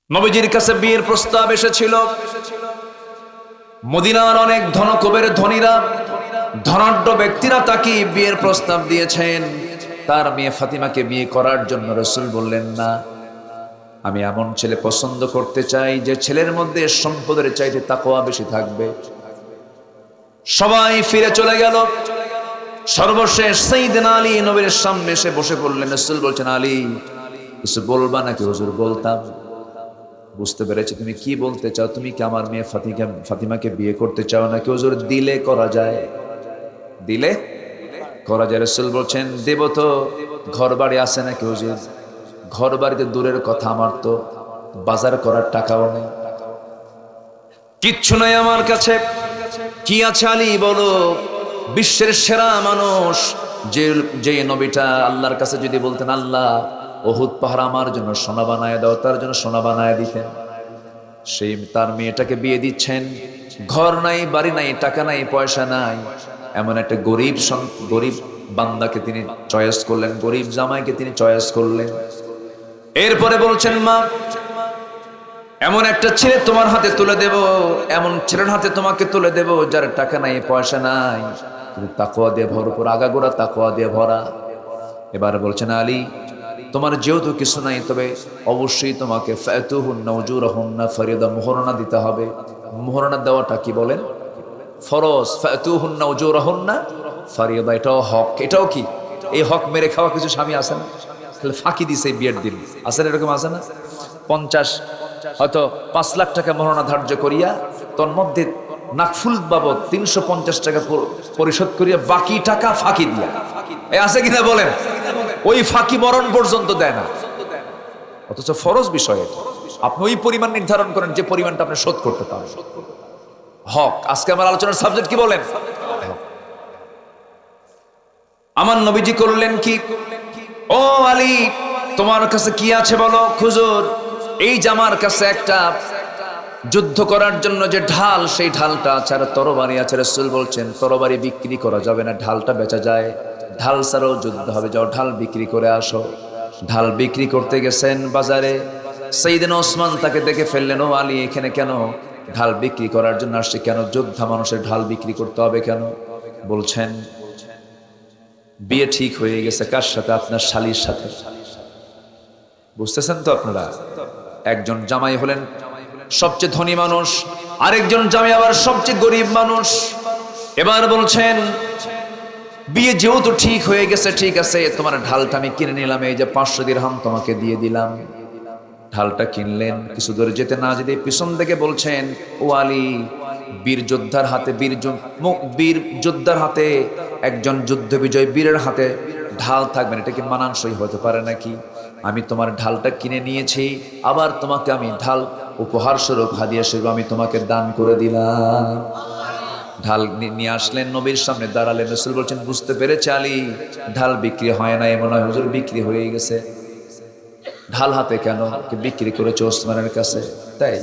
নবীজির কাছে বিয়ের প্রস্তাব এসেছিল। মদিনার অনেক ধনকুবের ধনীরা, ধনাঢ্য ব্যক্তিরা তাকে বিয়ের প্রস্তাব দিয়েছেন। তার মেয়ে ফাতিমাকে বিয়ে করার জন্য রাসূল বললেন, না, আমি এমন ছেলে পছন্দ করতে চাই যে ছেলের মধ্যে সম্পদের চাইতে তাকওয়া বেশি থাকবে। সবাই ফিরে চলে গেল। সর্বশেষ সাইয়েদনা আলী নবীর সামনে এসে বসে পড়লেন। রাসূল বলছেন, আলী, কিছু বলবা নাকি? হুজুর, বলতাম। বুঝতে পেরেছি তুমি কি বলতে চাও। তুমি কি আমার মেয়ে ফাতিমাকে বিয়ে করতে চাও নাকি? হুজুর, দিলে করা যায়, দিলে করা যায়। রাসূল বলছেন, দেব তো। ঘর বাড়ি আছে নাকি? হুজুর, ঘর বাড়িতে দূরের কথা, আমার তো বাজার করার টাকাও নেই, কিচ্ছু নাই আমার কাছে। কি আছে আলী, বলো। বিশ্বের সেরা মানুষ যে নবীটা আল্লাহর কাছে যদি বলতেন, আল্লাহ উহুদ পাহাড় আমার জন্য সোনা বানায় দাও, তার জন্য সোনা বানায় দিতেন। সেই তার মেয়েটাকে বিয়ে দিচ্ছেন। ঘর নাই, বাড়ি নাই, টাকা নাই, পয়সা নাই, এমন একটা গরিব বান্দাকে তিনি চয়েস করলেন, গরিব জামাইকে তিনি চয়েস করলেন। এরপরে বলছেন, মা, এমন একটা ছেলে তোমার হাতে তুলে দেব, এমন ছেলের হাতে তোমাকে তুলে দেব যার টাকা নাই, পয়সা নাই, তুমি তাকওয়া দিয়ে ভরপুর, আগাগোড়া তাকওয়া দিয়ে ভরা। এবার বলছেন, আলী, তোমার যেহেতু কিছু নাই, তবে অবশ্যই তোমাকে ফাতুহুন্না উজুরাহুন্না ফরিদা, মোহরানা দিতে হবে। মোহরানা দেওয়াটা কি বলেন? ফরজ। ফাতুহুন্না উজুরাহুন্না ফরিদা, এটাও হক। এটাও কি? এই হক মেরে খাওয়া কিছু স্বামী আছে না? তাহলে ফাঁকি দিছে বিয়ের দিন, আছে না? এরকম আছে না? 50 হয়তো 5 লাখ টাকা মোহরানা ধার্য করিয়া তোর মধ্যে নাকফুল বাবদ 350 টাকা পরিশোধ করিয়া বাকি টাকা ফাঁকি দিয়া, আছে কিনা বলেন? ওই ফাঁকি মরণ পর্যন্ত দেয় না। অথচ ফরজ বিষয়ে আপনি ওই পরিমাণ নির্ধারণ করেন যে পরিমাণটা আপনি শোধ করতে পারেন। হক। আজকে আমার আলোচনার সাবজেক্ট কি বলেন? আমার নবীজি করলেন কি? ও আলী, তোমার কাছে কি আছে বলো। হুজুর, এই জামার কাছে একটা যুদ্ধ করার জন্য যে ঢাল, সেই ঢালটা আছে, আর তরবারি আছে। রাসূল বলছেন, তরবারি বিক্রি করা যাবে না, ঢালটা বেচা যায়। ঢাল ছাড়াও যুদ্ধ হবে, যাও ঢাল বিক্রি করে আসো। ঢাল বিক্রি করতে গেছেন বাজারে। সাইয়েদনা ওসমান তাকে দেখে ফেললেন, ও আলী, এখানে কেন? ঢাল বিক্রি করার জন্য আসছে। কেন? যোদ্ধা মানুষের ঢাল বিক্রি করতে হবে কেন? বলছেন, বিয়ে ঠিক হয়ে গেছে। কার সাথে? আপনার শালীর সাথে। বুঝতেছেন তো আপনারা? একজন জামাই হলেন সবচেয়ে ধনী মানুষ, আরেকজন জামাই আবার সবচেয়ে গরিব মানুষ। এবার বলছেন, বিয়ে যেহেতু ঠিক হয়ে গেছে, ঠিক আছে, তোমার ঢালটা আমি কিনে নিলাম, এই যে 500 দিরহাম তোমাকে দিয়ে দিলাম। ঢালটা কিনলেন। কিছু দূরে যেতে না যেতে পিছন থেকে বলছেন, ও আলী, বীর যোদ্ধার হাতে, একজন যুদ্ধ বিজয় বীরের হাতে ঢাল থাকবেন, এটা কি মানানসই হতে পারে নাকি? আমি তোমার ঢালটা কিনে নিয়েছি, আবার তোমাকে আমি ঢাল উপহার স্বরূপ, হাদিয়া স্বরূপ আমি তোমাকে দান করে দিলাম। ঢাল নিয়ে আসলেন, নবীর সামনে দাঁড়ালেন। রাসূল বলছেন, বুঝতে পেরেছে আলী, ঢাল বিক্রি হয় না, এমন হয় হুজুর বিক্রি হয়ে গেছে। ঢাল হাতে কেন? বিক্রি করেছে ওসমানের কাছে। তাই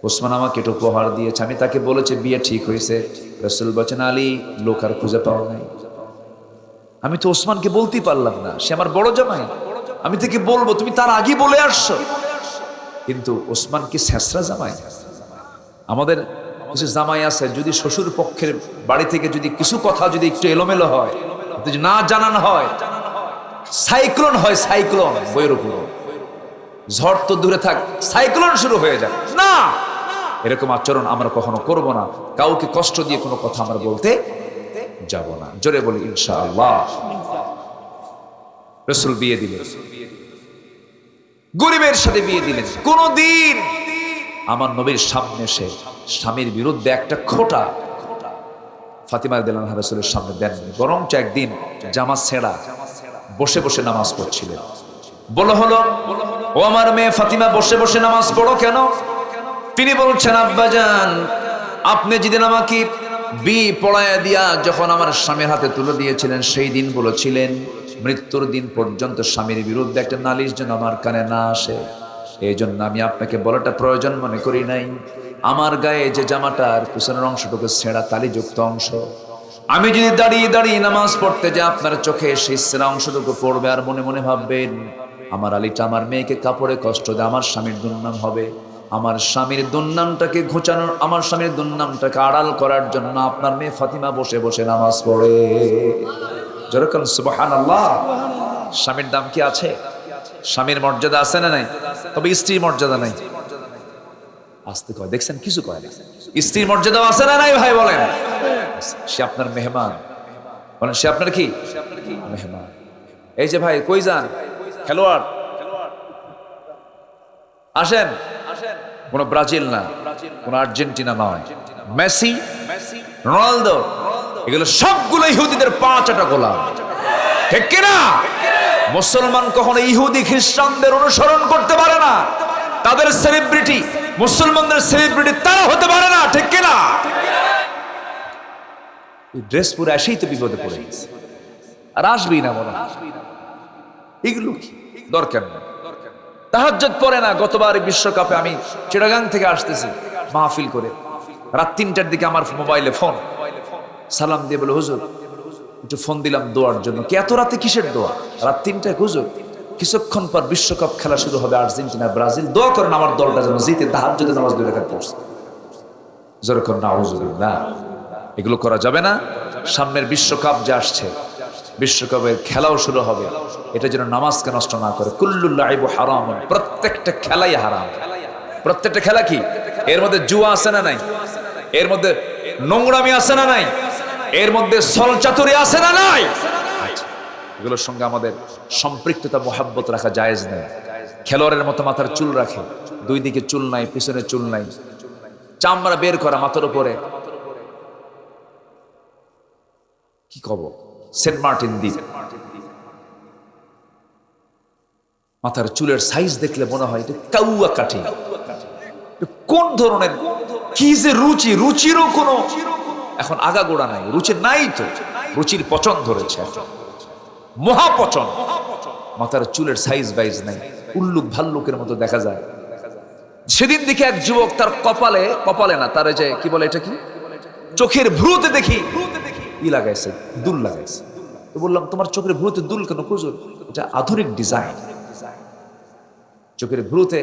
ওসমান আমাকে এটা উপহার দিয়েছে, আমি তাকে বলেছি বিয়ে ঠিক হয়েছে। রাসূল বলছেন, আলী, লোক আর খুঁজে পাওয়া নাই। আমি তো ওসমানকে বলতেই পারলাম না, সে আমার বড় জামাই, আমি থেকে বলবো, তুমি তার আগে বলে আসছো। কিন্তু ওসমান কি ছেঁচড়া জামাই? আমাদের কিছু জামাই আছে, যদি শ্বশুর পক্ষের বাড়ি থেকে যদি কিছু কথা যদি একটু এলোমেলো হয়, যদি না জানানো হয়, সাইক্লোন হয়, সাইক্লোন বইয়ের উপর। ঝড় তো দূরে থাক, সাইক্লোন শুরু হয়ে যায় না। এরকম আচরণ আমরা কখনো করব না। কাউকে কষ্ট দিয়ে কোনো কথা আমরা বলতে যাব না। জোরে বলি ইনশাআল্লাহ। রাসূল বিয়ে দিলেন, গরিবের সাথে বিয়ে দিলেন। কোনদিন আমার নবীর সামনে এসে স্বামীর বিরুদ্ধে একটা খোঁটা ফাতিমা রাদিয়াল্লাহু আনহা রাসূলের সামনে দেননি, বরঞ্চ একদিন জামা ছেঁড়া বসে বসে নামাজ পড়ছিলেন। বলা হলো, ও আমার মেয়ে ফাতিমা, বসে বসে নামাজ পড়ো কেন? তিনি বলছেন, আব্বাজান, আপনি যেদিন আমাকে পড়ায়া দিয়া যখন আমার স্বামীর হাতে তুলে দিয়েছিলেন, সেই দিন বলেছিলেন মৃত্যুর দিন পর্যন্ত স্বামীর বিরুদ্ধে একটা নালিশ যেন আমার কানে না আসে। এই জন্য আমি আপনাকে বলাটা প্রয়োজন মনে করি নাই। আমার গায়ে যে জামাটার পিছনের অংশটুকু ছেঁড়া তালিযুক্ত অংশ, আমি যদি দাঁড়িয়ে দাঁড়িয়ে নামাজ পড়তে যে আপনার চোখে সেই ছেঁড়া অংশটুকু পড়বে, আর মনে মনে ভাববেন আমার আলীটা আমার মেয়েকে কাপড়ে কষ্ট দেয়, আমার স্বামীর দুর্নাম হবে। আমার স্বামীর দুর্নামটাকে ঘোচানোর, আমার স্বামীর দুর্নামটাকে আড়াল করার জন্য আপনার মেয়ে ফাতিমা বসে বসে নামাজ পড়ে। যেরকম সুবহানাল্লাহ। স্বামীর দাম কি আছে? স্বামীর মর্যাদা আছে না নাই? তবে স্ত্রীর মর্যাদা নাই। আসতে কয়, দেখছেন কিছু কয় না। স্ত্রীর মর্যাদাও আছে না নাই ভাই বলেন? সে আপনার মেহমান, বলেন সে আপনার কি মেহমান। এই যে ভাই কই যান, খেলোয়াড় আসেন। কোন ব্রাজিল না, কোন আর্জেন্টিনা নয়, মেসি, রোনালদো, এগুলো সবগুলো ইহুদিদের পাঁচটা গোলাম, ঠিক কিনা? মুসলমান কখনো ইহুদি খ্রিস্টানদের অনুসরণ করতে পারে না। তাদের সেলিব্রিটি মুসলমানদের সেলিব্রিটি তারা হতে পারে না, ঠিক কিনা? ড্রেস পরে আসেই তো বিপদে পড়ে গেছে, আর আসবেই না মনে। এগুলো কি দরকার নেই। তাহাজ্জুদ পড়ে না। গতবার বিশ্বকাপে আমি চিটাগাং থেকে আসতেছি মাহফিল করে, রাত 3টার দিকে আমার মোবাইলে ফোন, সালাম দিয়ে বলে হুজুর একটু ফোন দিলাম দোয়ার জন্য। কি এত রাতে কিসের দোয়া? রাত 3টায় হুজুর কিছুক্ষণ পর বিশ্বকাপ খেলা শুরু হবে, আর্জেন্টিনা ব্রাজিল, দোয়া করেন আমার দলটা যেন জিতে। তাহাজ্জুদে নামাজ 2 রাকাত পড়ছে। যেরকম নাউজুবিল্লাহ, এগুলো করা যাবে না। সামনের বিশ্বকাপ যে আসছে, বিশ্বকাপের খেলাও শুরু হবে, এটা যেন নামাজকে নষ্ট না করে। কুল্লুল লাইবু হারাম, প্রত্যেকটা খেলাই হারাম। প্রত্যেকটা খেলা কি? এর মধ্যে জুয়া আছে না নাই? এর মধ্যে নোংরামি আছে না নাই? এর মধ্যে ছলচাতুরি আছে না নাই? এগুলোর সঙ্গে আমাদের সম্পৃক্ততা মোহাব্বত রাখা জায়েজ নেই। খেলোয়াড়ের মতো মাথার চুল রাখে, 2 দিকে চুল নাই, পিছনে চুল নাই, চামড়া বের করা মাথার উপরে, কি কব, সেন্ট মার্টিন দ্বীপ। মাথার চুলের সাইজ দেখলে মনে হয় এটা কাউয়া কাঠি। কোন ধরনের কি যে রুচি, রুচিরও কোনো এখন আগাগোড়া নাই, রুচি নাই তো, রুচির পচন ধরেছে এখন, মহাপচন। মাথার চুলের সাইজ বাইজ নাই, উল্লুক ভাল্লুকের মতো দেখা যায়। সেদিন দেখে এক যুবক তার কপালে না, তার যে কি বলে এটা কি, চোখের ভ্রুতে দেখি ই লাগাইছে, দুল লাগাইছে। তো বললাম তোমার চোখের ভ্রুতে দুল কেন? হুজুর এটা আধুনিক ডিজাইন। চোখের ভ্রুতে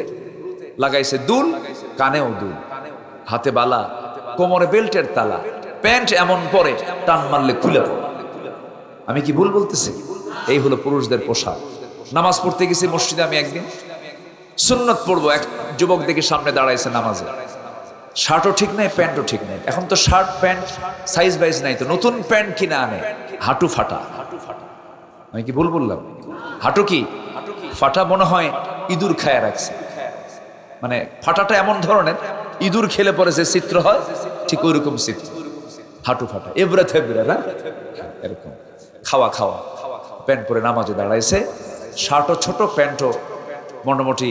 লাগাইছে দুল, কানেও দুল, হাতে বালা, কোমরে বেল্টের তালা, প্যান্ট এমন পরে টান মারলে খুলে পড়ে। আমি কি ভুল বলতেছি? এই হলো পুরুষদের পোশাক। নামাজ পড়তে গেছি মসজিদে, আমি একদিন সুন্নত পড়বো, এক যুবক দেখে সামনে দাঁড়াইছে নামাজে, শার্টও ঠিক নাই, প্যান্টও ঠিক নাই। এখন তো শার্ট প্যান্ট সাইজ বাইজ নাই, তো নতুন প্যান্ট কিনে আনে, হাঁটু ফাটা। আমি কি ভুল বললাম? হাঁটু কি ফাটা? মনে হয় ইঁদুর খায় রাখছে, মানে ফাটাটা এমন ধরনের, ইঁদুর খেলে পরে যে চিত্র হয় ঠিক ওইরকম চিত্র, হাঁটু ফাটা, এবড়া থেবড়া না, এরকম খাওয়া প্যান্ট পরে নামাজে দাঁড়াইছে। শার্টও ছোট, প্যান্টও মোটামুটি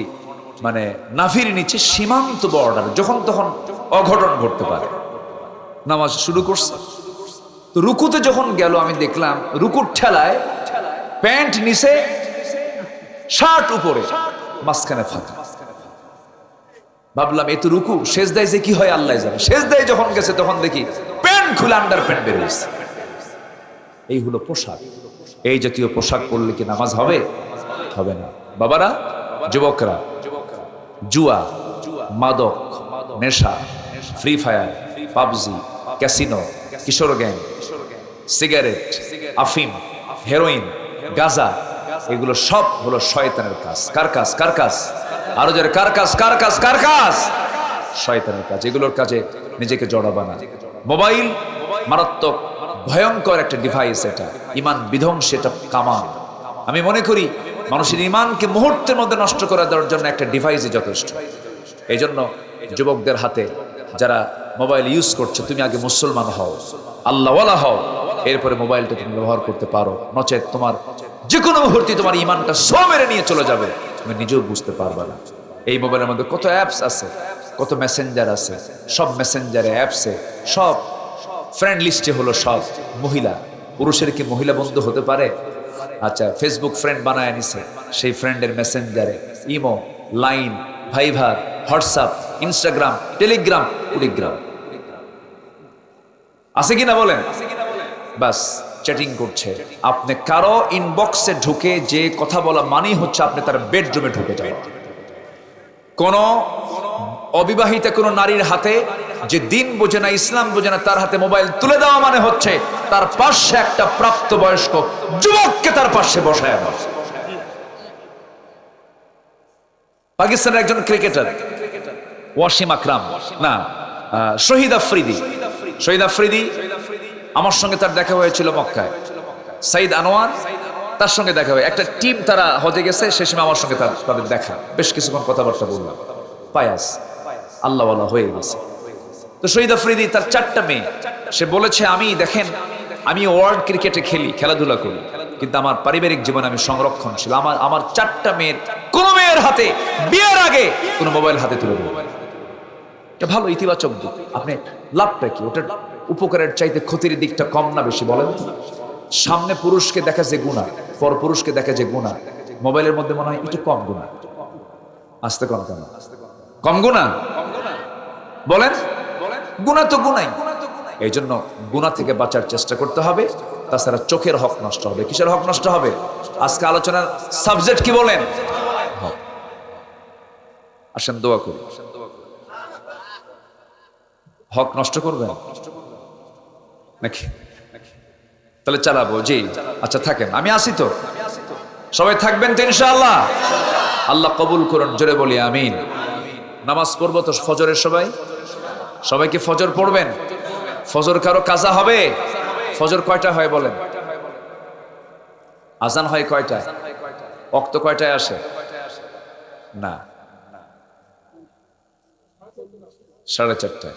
মানে নাভির নিচে, সীমান্ত বর্ডার, যখন তখন অঘটন ঘটতে পারে। নামাজ শুরু করছে, তো রুকুতে যখন গেল আমি দেখলাম রুকুর ঠেলায় প্যান্ট নিচে, শার্ট উপরে, মাঝখানে ফাঁকা। ভাবলাম এ তো রুকু, সেজদায় যে কি হয় আল্লাহ জানে। সেজদায় যখন গেছে তখন দেখি প্যান্ট খুলে আন্ডার প্যান্ট বেরিয়েছে। এই হলো পোশাক। এই জাতীয় পোশাক পরলে কি নামাজ হবে? হবে না। বাবারা, যুবকরা, জুয়া, মাদক, নেশা, ফ্রি ফায়ার, পাবজি, ক্যাসিনো, কিশোর গ্যাং, সিগারেট, আফিম, হেরোইন, গাঁজা, এগুলো সব হলো শয়তানের কাজ। কার কাজ? কার কাজ? আরো যারা কার কাজ? কার কাজ? কার কাজ? শয়তানের কাজ। এগুলোর কাজে নিজেকে জড়াবা না। মোবাইল মারাত্মক ভয়ঙ্কর একটা ডিভাইস, এটা ইমান বিধ্বংসী, এটা কামান। আমি মনে করি মানুষের ইমানকে মুহূর্তের মধ্যে নষ্ট করে দেওয়ার জন্য একটা ডিভাইসই যথেষ্ট। এই জন্য যুবকদের হাতে যারা মোবাইল ইউজ করছে, তুমি আগে মুসলমান হও, আল্লাহওয়ালা হও, এরপরে মোবাইলটা তুমি ব্যবহার করতে পারো। নচেত তোমার যে কোনো মুহূর্তে তোমার ইমানটা সব মেরে নিয়ে চলে যাবে, তুমি নিজেও বুঝতে পারবে না। এই মোবাইলের মধ্যে কত অ্যাপস আছে, কত মেসেঞ্জার আছে, সব মেসেঞ্জারে, অ্যাপসে, সব ফ্রেন্ড লিস্টে হলো সব মহিলা। পুরুষের কি মহিলা বন্ধু হতে পারে? আচ্ছা, ফেসবুক ফ্রেন্ড বানায় নিছে, সেই ফ্রেন্ডের মেসেঞ্জারে Imo, Line, Viber, WhatsApp, Instagram, Telegram, Kurigram আছে কিনা বলেন? বাস চ্যাটিং করছে, আপনি কারো ইনবক্সে ঢুকে যে কথা বলা মানেই হচ্ছে আপনি তার বেডরুমে ঢুকে যাওয়া। কোন অবিবাহিতা কোন নারীর হাতে যে দিন বোঝে না, ইসলাম বোঝে না, তার হাতে মোবাইল তুলে দেওয়া মানে হচ্ছে তার পাশে একটা প্রাপ্তবয়স্ক যুবককে তার পাশে বসায় দেওয়া। পাকিস্তানের একজন ক্রিকেটার ওয়াসিম আকরাম না শহীদ আফ্রিদি আমার সঙ্গে তার দেখা হয়েছিল মক্কায়। সাইদ আনোয়ার তার সঙ্গে দেখা হয়, একটা টিম তারা হজে গেছে, সে সময় আমার সঙ্গে তাদের দেখা, বেশ কিছুক্ষণ কথাবার্তা বললাম। পায়াস আল্লাহওয়ালা হয়ে গেছে। তো শহীদ আফ্রিদি তার 4টা মেয়ে, সে বলেছে আমি ওয়ার্ল্ড ক্রিকেটে খেলি, খেলাধুলা করি, কিন্তু আমার পারিবারিক জীবনে আমি সংরক্ষণশীল। আমার 4টা মেয়ের কোন মেয়ের হাতে বিয়ের আগে কোনো মোবাইল হাতে তুলে দেবো। এটা ভালো ইতিবাচক দিক। আপনি লাভটা কি? ওটার উপকারের চাইতে ক্ষতির দিকটা কম না বেশি বলেন? সামনে পুরুষকে দেখা যে গুনাহ, পর পুরুষকে দেখা যে গুনাহ, মোবাইলের মধ্যে মনে হয় একটু কম গুনাহ। আসতে কম কেন? কম গুনাহ বলেন? গুনাহ তো গুনাই। এই জন্য গুনাহ থেকে বাঁচার চেষ্টা করতে হবে। তাছাড়া চোখের হক নষ্ট হবে। কিসের হক নষ্ট হবে? আজকে আলোচনার সাবজেক্ট কি বলেন? আসেন দোয়া করি। হক নষ্ট করবেন নাকি? তাহলে চালাবো। জি আচ্ছা থাকেন, আমি আসি তো। সবাই থাকবেন তো ইনশাআল্লাহ? আল্লাহ কবুল করুন, জোরে বলি আমিন। নামাজ পড়বো তো ফজরের, সবাই কি ফজর পড়বেন? ফজর কারো কাজা হবে? ফজর কয়টা হয় বলেন? আজান হয় কয়টায়? ওয়াক্ত কয়টায় আসে? না 4:30।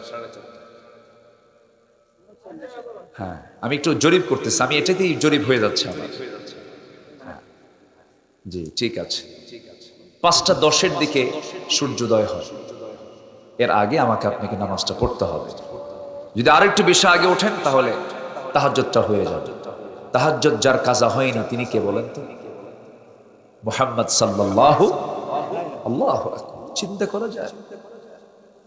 হ্যাঁ আমি একটু জরিপ করতেছি, আমি এটাতেই জরিপ হয়ে যাচ্ছে আমার। জি ঠিক আছে। 5:10 দিকে সূর্যোদয় হয়, এর আগে আমাকে আপনাকে নামাজটা পড়তে হবে। যদি আরেকটু বেশি আগে ওঠেন তাহলে তাহাজ্জুদটা হয়ে যাবে। তাহাজ্জুদ যার কাজা হয়নি তিনি কে বলেন তো? মুহাম্মদ সাল্লাল্লাহু আল্লাহু আকবার। চিন্তা করা যায়,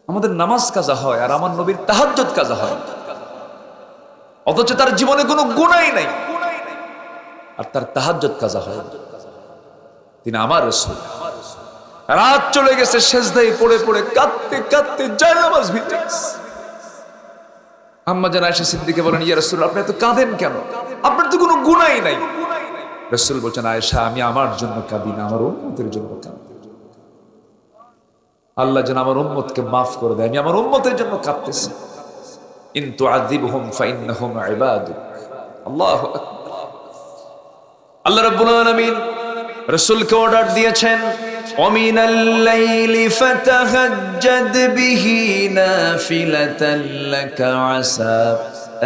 আমাদের নামাজ কাজা হয় আর আমার নবীর তাহাজ্জুদ কাজা হয়, অথচ তার জীবনে কোনো গুনাহই নাই আর তার তাহাজ্জুদ কাজা হয়। তিনি আমার রাসূল, রাত চলে গেছে সেজদায় পড়ে পড়ে কাঁদতে কাঁদতে জায়নামাজ ভিজে গেছে। আম্মা জান আয়েশা সিদ্দিকা বলেন, ইয়া রাসূলুল্লাহ আপনি এত কাঁদেন কেন? আপনার তো কোনো গুনাহই নাই। রাসূল বলেন, আয়েশা আমি আমার জন্য কাঁদি না, আমার উম্মতের জন্য কাঁদি। আল্লাহ যেন আমার উম্মতকে মাফ করে দেয়, আমি আমার উম্মতের জন্য কাঁদতেছি। ইন তুআযিবহুম ফাইন্নাহুম ইবাদুক। আল্লাহু আকবার। আল্লাহ রাব্বুল আলামিন রাসূলকে অর্ডার দিয়েছেন, وَمِنَ اللَّيْلِ فَتَهَجَّدْ بِهِ نَافِلَةً لَكَ عَسَى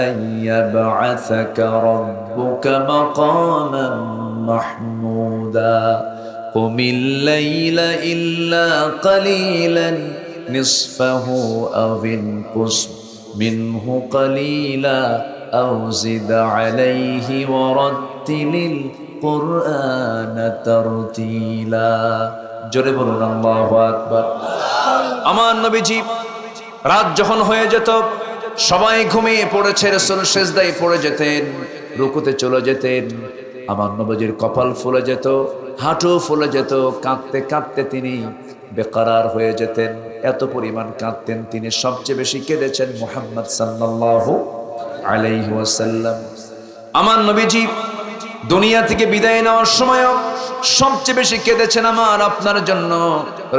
أَن يَبْعَثَكَ رَبُّكَ مَقَامًا مَحْمُودًا قُمِ اللَّيْلَ إِلَّا قَلِيلًا نِصْفَهُ أَوِ انقُصْ مِنْهُ قَلِيلًا أَوْ زِدْ عَلَيْهِ وَرَتِّلِ الْقُرْآنَ تَرْتِيلًا। জোরে বলুন আল্লাহু আকবার। আমার নবীজি রাত যখন হয়ে যেত সবাই ঘুমিয়ে পড়েছে, রাসূল সিজদায় পড়ে যেতেন, রুকুতে চলে যেতেন। আমার নবীজির কপাল ফুলে যেত, হাঁটু ফুলে যেত, কাঁদতে কাঁদতে তিনি বেকরার হয়ে যেতেন। এত পরিমাণ কাঁদতেন, তিনি সবচেয়ে বেশি কেঁদেছেন মুহাম্মদ সাল্লাল্লাহু আলাইহি ওয়াসাল্লাম। আমার নবীজি দুনিয়া থেকে বিদায় নেওয়ার সময়ও সবচেয়ে বেশি কেঁদেছেন আমার আপনার জন্য।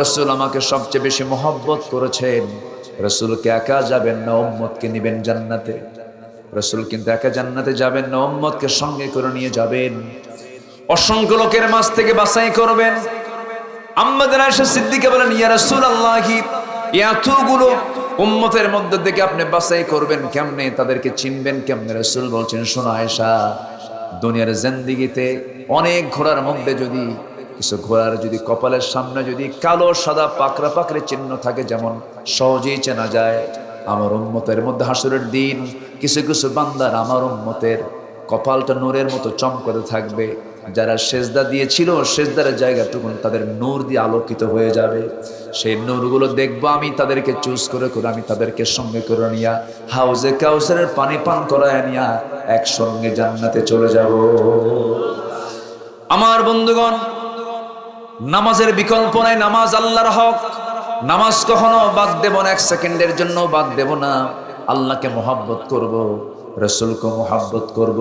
রাসূল আমাকে সবচেয়ে বেশি মহব্বত করেছেন। রাসূলকে একা যাবেন না, উম্মতকে নিবেন জান্নাতে। রাসূল কিন্তু একা জান্নাতে যাবেন না, উম্মতকে সঙ্গে করে নিয়ে যাবেন। অসংখ্য লোকের মাঝ থেকে বাছাই করবেন। আম্মা আয়েশা সিদ্দিকা বলেন, ইয়া রাসূলুল্লাহ এতগুলো উম্মতের মধ্যে থেকে আপনি বাছাই করবেন কেমনে, তাদেরকে চিনবেন কেমনে? রাসূল বলছেন, শোনো আয়েশা, দুনিয়ার জিন্দেগিতে অনেক ঘোড়ার মধ্যে যদি কিছু ঘোড়ার যদি কপালের সামনে যদি কালো সাদা পাকড়া পাকড়ে চিহ্ন থাকে, যেমন সহজেই চেনা যায়, আমার উম্মতের মধ্যে হাসরের দিন কিছু কিছু বান্দার আমার উম্মতের কপালটা নূরের মতো চমকাতে থাকবে। যারা সেজদা দিয়েছিল সেজদার জায়গাটুকুন তাদের নূর দিয়ে আলোকিত হয়ে যাবে। সেই নূরগুলো দেখবো আমি, তাদেরকে চুজ করে করে আমি তাদেরকে সঙ্গে করে নিয়া হাউজে কাউসারের পানি পান করায় নিয়া একসঙ্গে জান্নাতে চলে যাব। আমার বন্ধুগণ, নামাজের বিকল্প নাই, নামাজ আল্লাহর হক। নামাজ কখনো বাদ দেব না, এক সেকেন্ডের জন্য বাদ দেব না। আল্লাহকে মোহাব্বত করব, রসুলকে মোহাব্বত করব,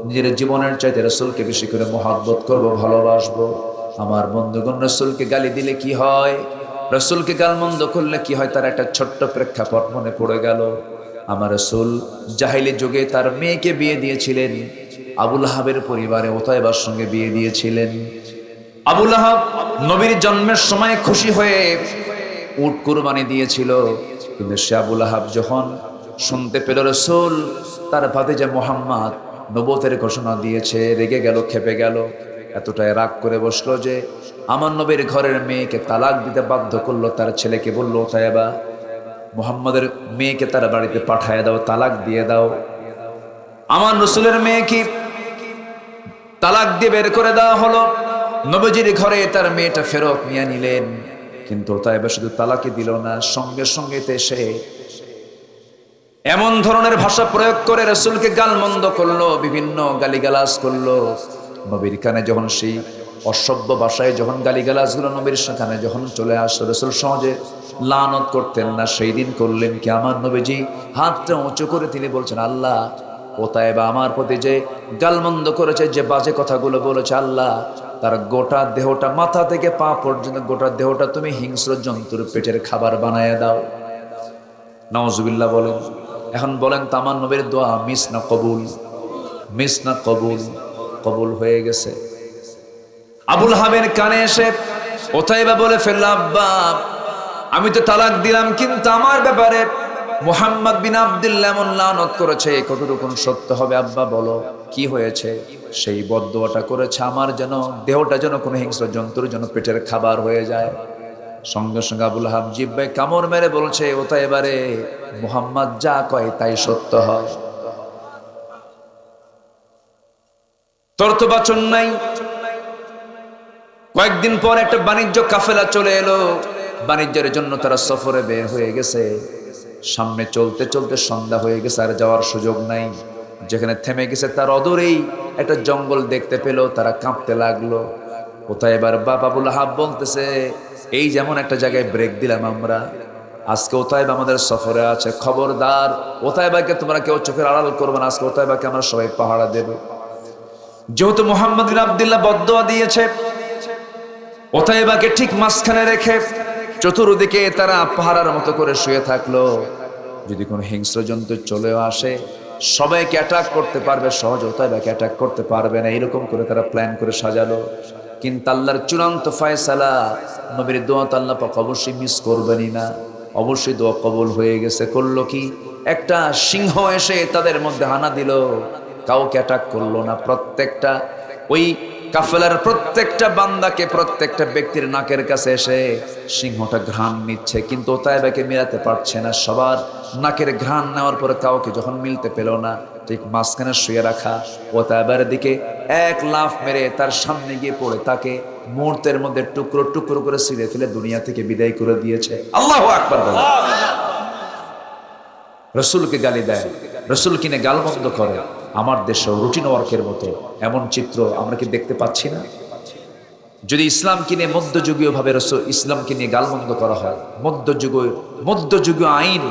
নিজের জীবনের চাইতে রসুলকে বেশি করে মোহাব্বত করব, ভালোবাসবো। আমার বন্ধুগণ, রসুলকে গালি দিলে কি হয়, রসুলকে গালমন্দ করলে কি হয়, তার একটা ছোট্ট প্রেক্ষাপট মনে পড়ে গেল। আমার রসুল জাহিলি যুগে তার মেয়েকে বিয়ে দিয়েছিলেন, আবুল আহাবের পরিবারে ওতাইবার সঙ্গে বিয়ে দিয়েছিলেন। আবুল আহাব নবীর জন্মের সময় খুশি হয়ে উট কুরবানি দিয়েছিল, কিন্তু সে আবুল আহাব যখন শুনতে পেল রসুল তার ভাতিজা মুহাম্মদ নবুয়তের ঘোষণা দিয়েছে, রেগে গেল, খেপে গেল। এতটাই রাগ করে বসলো যে আমার নবীর ঘরের মেয়েকে তালাক দিতে বাধ্য করলো। তার ছেলেকে বললো, ওতাইবা, মুহাম্মাদের মেয়েকে তার বাড়িতে পাঠায় দাও, তালাক দিয়ে দাও। আমার রসুলের মেয়েকে তালাক দিয়ে বের করে দেওয়া হলো। নবীজির ঘরে তার মেয়েটা ফেরত নিয়ে নিলেন, কিন্তু ওতাইবা শুধু তালাকই দিল না, সঙ্গে সঙ্গে সে এমন ধরনের ভাষা প্রয়োগ করে রসুলকে গালমন্দ করলো, বিভিন্ন গালিগালাজ করলো। নবীর কানে যখন সেই অসভ্য ভাষায় যখন গালিগালাজগুলো নবীর কানে যখন চলে আসলো, রসুল সহজে লানত করতেন না। সেই দিন করলেন কি, আমার নবীজি হাতটা উঁচু করে তিনি বলছেন, আল্লাহ, ওতাইবা আমার প্রতি যে গালমন্দ করেছে, যে বাজে কথাগুলো বলেছে, আল্লাহ তার গোটা দেহটা, মাথা থেকে পা পর্যন্ত গোটা দেহটা তুমি হিংস্র জন্তুর পেটের খাবার বানায় দাও। নাউজুবিল্লাহ বলেন। এখন বলেন তো, আমার নবীর দোয়া মিস না কবুল? মিস না কবুল? কবুল হয়ে গেছে। আবুল আহাবের কানে এসে ওতাইবা বলে ফেলল, আব্বা, আমি তো তালাক দিলাম, কিন্তু আমার ব্যাপারে মুহাম্মদ বিন আব্দুল্লাহ এমন লানত করেছে, কতটুকু সত্য হবে আব্বা বলো, কি হয়েছে? সেই বদদোয়াটা করেছে আমার যেন দেহটা যেন কোনো হিংস্র জন্তুর যেন পেটের খাবার হয়ে যায়। সঙ্গে সঙ্গে আবুল আহাব জিহ্বায় কামড় মেরে বলছে, ওতাইবা রে, মুহাম্মদ যা কয় তাই সত্য হয়, তোর তো বাচন নাই। কয়েকদিন পর একটা বাণিজ্য কাফেলা চলে এলো, বাণিজ্যের জন্য তারা সফরে বের হয়ে গেছে। সামনে চলতে চলতে সন্ধ্যা হয়ে গেছে, আর যাওয়ার সুযোগ নাই। যেখানে থেমে গেছে তার অদূরেই একটা জঙ্গল দেখতে পেল, তারা কাঁপতে লাগলো। ওতাইবার বাপ আবুল আহাব বলতেছে, এই যেমন একটা জায়গায় ব্রেক দিলাম আমরা, আজকে ওতাইবা আমাদের সফরে আছে, খবরদার ওতাইবাকে তোমরা কেউ চোখের আড়াল করবে না, আজকে ওতাইবাকে আমরা সবাই পাহারা দেব। যেহেতু মুহাম্মদ বিন আব্দুল্লাহ বদদোয়া দিয়েছে, ওতাইবাকে ঠিক মাঝখানে রেখে চতুর্দিকে তারা পাহারার মতো করে শুয়ে থাকলো। যদি কোনো হিংস্র জন্তু চলেও আসে, সবাইকে অ্যাটাক করতে পারবে, সহজ ওতাইবাকে অ্যাটাক করতে পারবে না, এরকম করে তারা প্ল্যান করে সাজালো। কিন্তু আল্লাহর চূড়ান্ত ফয়সালা, নবীর দোয়া তো আল্লাহ পাক অবশ্যই মিস করবেনই না, অবশ্যই দোয়া কবুল হয়ে গেছে। করলো কি, একটা সিংহ এসে তাদের মধ্যে হানা দিল, কাউকে অ্যাটাক করলো না। প্রত্যেকটা ওই কাফেলার প্রত্যেকটা বান্দাকে, প্রত্যেকটা ব্যক্তির নাকের কাছে এসে সিংহটা ঘ্রাণ নিচ্ছে, কিন্তু ওতাইবাকে মিলাতে পারছে না। সবার নাকের ঘ্রাণ নেওয়ার পরে কাউকে যখন মিলতে পেল না, ঠিক মাঝখানে শুয়ে রাখা ওতাইবার দিকে এক লাফ মেরে তার সামনে গিয়ে পড়ে তাকে মুহূর্তের মধ্যে টুকরো টুকরো করে ছিঁড়ে ফেলে দুনিয়া থেকে বিদায় করে দিয়েছে। আল্লাহু আকবার বলে। রসুলকে গালি দেয়, রসুল কিনে গালমন্দ করে। আমার দেশে রুটিন ওয়ার্কের মতো এমন চিত্র আমরা কি দেখতে পাচ্ছি না? যদি ইসলাম কিনে মধ্যযুগীয় ভাবে রসুল ইসলামকে নিয়ে গালমন্দ করা হয়, মধ্যযুগীয় আইন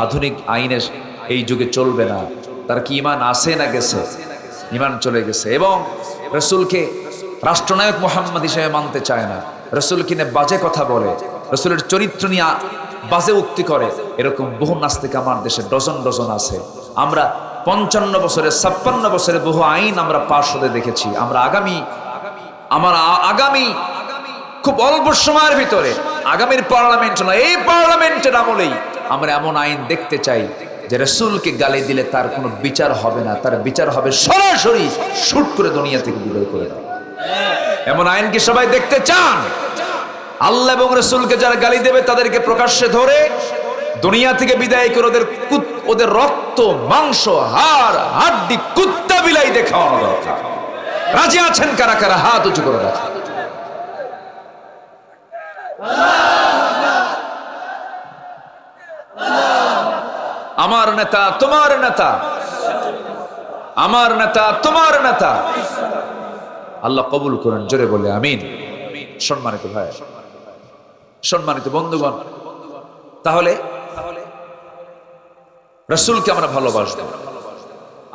আধুনিক আইনের এই যুগে চলবে না। তার কি ইমান আছে না গেছে? ইমান চলে গেছে। এবং রসুলকে রাষ্ট্রনায়ক মুহাম্মদ হিসেবে মানতে চায় না, রসুল কিনে বাজে কথা বলে, রসুলের চরিত্র নিয়ে বাজে উক্তি করে, এরকম বহু নাস্তিক আমার দেশে ডজন ডজন আছে। আমরা 55 বছরে 56 বছরে বহু আইন আমরা পাশ হতে দেখেছি। আমরা আগামী খুব অল্প সময়ের ভিতরে, আগামীর পার্লামেন্ট নয়, এই পার্লামেন্টের আমলেই আমরা এমন আইন দেখতে চাই যে রাসূলকে গালি দিলে তার কোনো বিচার হবে না, তার বিচার হবে সরাসরি শুট করে দুনিয়া থেকে বিদায় করে দেওয়া। এমন আইন কি সবাই দেখতে চান? আল্লাহ এবং রাসূলকে যারা গালি দেবে তাদেরকে প্রকাশ্যে ধরে দুনিয়া থেকে বিদায় করে ওদের রক্ত মাংস হাড় হাড্ডি কুত্তা বিলাই দেখানো দরকার। রাজি আছেন কারা কারা? হাত উঁচু করে রাখেন। আমার নেতা, তোমার নেতা, আমার নেতা, তোমার নেতা। আল্লাহ কবুল করেন, জোরে বলে আমিন। সম্মানিত ভাই, সম্মানিত বন্ধুগণ, তাহলে রাসূলকে আমরা ভালোবাসবো,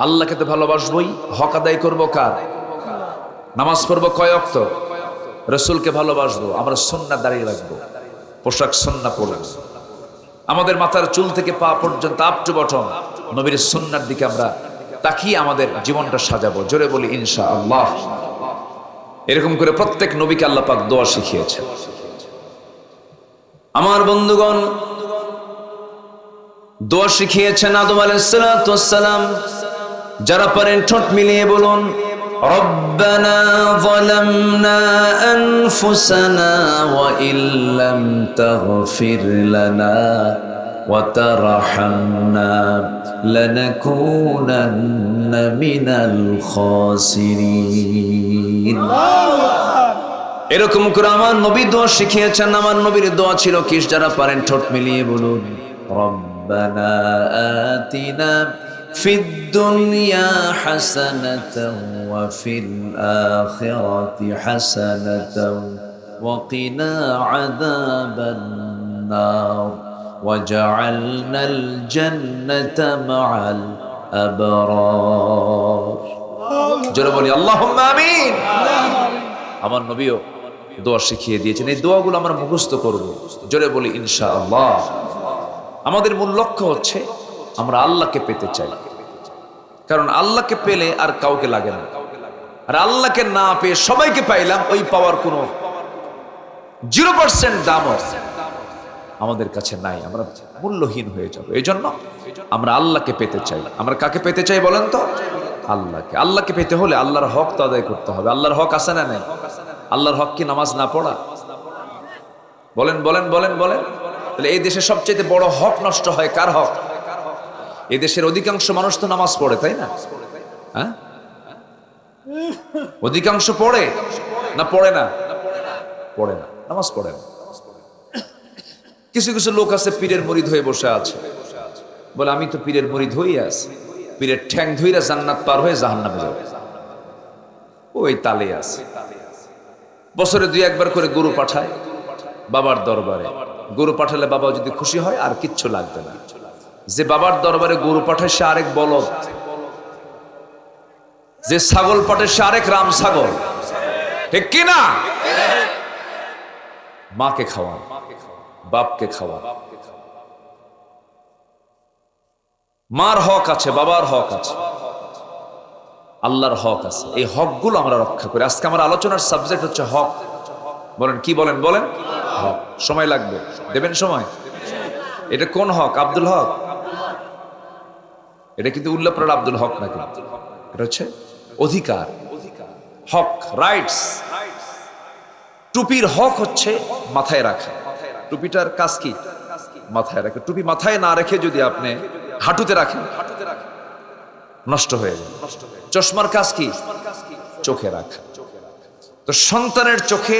আল্লাহকে তো ভালোবাসবোই। হক আদায় করবো কার? নামাজ পড়বো কয় ওয়াক্ত? রাসূলকে ভালোবাসবো, আমরা সুন্নাহ দাঁড়িয়ে রাখবো, পোশাক সুন্নাহ পরবো, আমাদের মাথার চুল থেকে পা পর্যন্ত আপ টু বটম নবীর সুন্নাহর দিকে আমরা তাকিয়ে আমাদের জীবনটা সাজাবো। জোরে বলি ইনশাআল্লাহ। এরকম করে প্রত্যেক নবীকে আল্লাহ পাক দোয়া শিখিয়েছেন। আমার বন্ধুগণ, দোয়া শিখিয়েছেন আদম আলাইহিস সালাতু ওয়াস সালাম। যারা পারেন ঠোঁট মিলিয়ে বলুন, রব্বানা যালামনা আনফুসানা ওয়া ইল্লাম তাগফির লানা ওয়া তারহামনা লানাকুনান্না মিনাল খাসিরিন। এরকম করে আমার নবী দোয়া শিখিয়েছেন। আমার নবীর দোয়া ছিল কি? যারা পারেন ঠোঁট মিলিয়ে বলুন, রব্বানা আতিনা ফিদ দুনিয়া হাসানাতাও ওয়া ফিল আখিরাতি হাসানাতাও ওয়া কিনা আযাবান নার ওয়াজআলনাল জান্নাতা মাআল আবরার। জোরে বলি আল্লাহুম্মা আমিন। আমার নবীও দোয়া শিখিয়ে দিয়েছেন, এই দোয়াগুলো আমরা মুখস্থ করব। জোরে বলি ইনশাআল্লাহ। আমাদের মূল লক্ষ্য হচ্ছে আমরা আল্লাহকে পেতে চাই, কারণ আল্লাহকে পেলে আর কাউকে লাগে না। আর আল্লাহকে না পেয়ে সবাইকে পাইলাম, ওই পাওয়ার কোনো 0% দামও আমাদের কাছে নাই, আমরা মূল্যহীন হয়ে যাব। এই জন্য আমরা আল্লাহকে পেতে চাই। আমরা কাকে পেতে চাই বলেন তো? আল্লাহকে। আল্লাহকে পেতে হলে আল্লাহর হক তো আদায় করতে হবে। আল্লাহর হক আছে না নেই? আল্লাহর হক কি নামাজ না পড়া? বলেন বলেন বলেন বলেন। তাহলে এই দেশে সবচেয়ে বড় হক নষ্ট হয় কার হক? এই দেশের অধিকাংশ মানুষ তো নামাজ পড়ে, তাই না? হ্যাঁ, অধিকাংশ পড়ে না পড়ে না? পড়ে না, নামাজ পড়ে না। কিছু কিছু লোক আছে পীরের মুরিদ হয়ে বসে আছে, বলে আমি তো পীরের মুরিদ হয়ে আছি, পীরের ঠ্যাং ধইরা জান্নাত পার হয়ে জাহান্নামে যাবে। ওই তালে আছে। বছরে 2-1 করে গরু পাঠায় বাবার দরবারে। গরু পাঠালে বাবা যদি খুশি হয় আর কিচ্ছু লাগবে না। যে বাবার দরবারে গরু পাঠায় সে আরেক বলদ, যে ছাগল পাঠায় সে আরেক রাম ছাগল, ঠিক কি না? মাকে খাওয়ান, বাপকে খাওয়ান। মার হক আছে, বাবার হক আছে, আল্লাহর হক আছে। এই হকগুলো আমরা রক্ষা করি। আজকে আমার আলোচনার সাবজেক্ট হচ্ছে হক। বলেন কি বলেন? বলেন হক। সময় লাগবে, দেবেন সময়? এটা কোন হক? আব্দুল হক? এটা কিন্তু উল্লাপাড়ার আব্দুল হক নাকি? এটা হচ্ছে অধিকার, হক, রাইটস। টুপির হক হচ্ছে মাথায় রাখা। টুপিটার কাজ কি? মাথায় রাখে। টুপি মাথায় না রেখে যদি আপনি হাঁটুতে রাখেন নষ্ট হয়ে যাবে। চশমার কাজ কি? চোখে রাখা। তো সন্তানের চোখে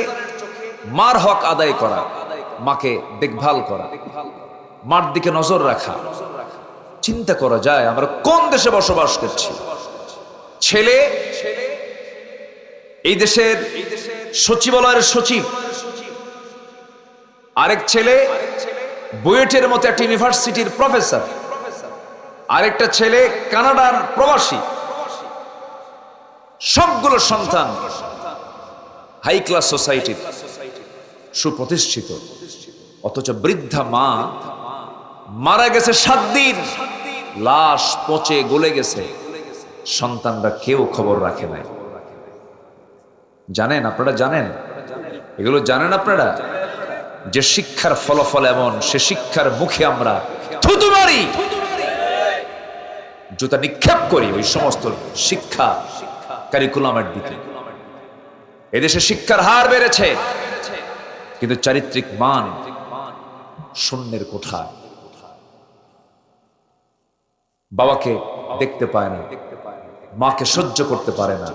মার হক আদায় করা, মাকে দেখভাল করা, মার দিকে নজর রাখা। চিন্তা করা যায় আমরা কোন দেশে বসবাস করছি। ছেলে এই দেশের সচিবালয়ের সচিব, আরেক ছেলে বুয়েটের মতো একটা ইউনিভার্সিটির প্রফেসর, আরেকটা ছেলে কানাডার প্রবাসী। সবগুলো সন্তান হাই ক্লাস সোসাইটির, সুপ্রতিষ্ঠিত। অথচ বৃদ্ধা মা মারা গেছে 7 দিন, লাশ পচে গলে গেছে, সন্তানরা কেউ খবর রাখে নাই। জানেন আপনারা? জানেন এগুলো? জানেন আপনারা যে শিক্ষার ফলাফল এমন, সে শিক্ষার মুখে আমরা থুতু মারি, জুতা নিক্ষেপ করি ওই সমস্ত শিক্ষা কারিকুলামের দিকে। এদেশে শিক্ষার হার বেড়েছে, কিন্তু চারিত্রিক মান শূন্যের কোঠায়। বাবাকে দেখতে পায় না, মাকে সহ্য করতে পারে না।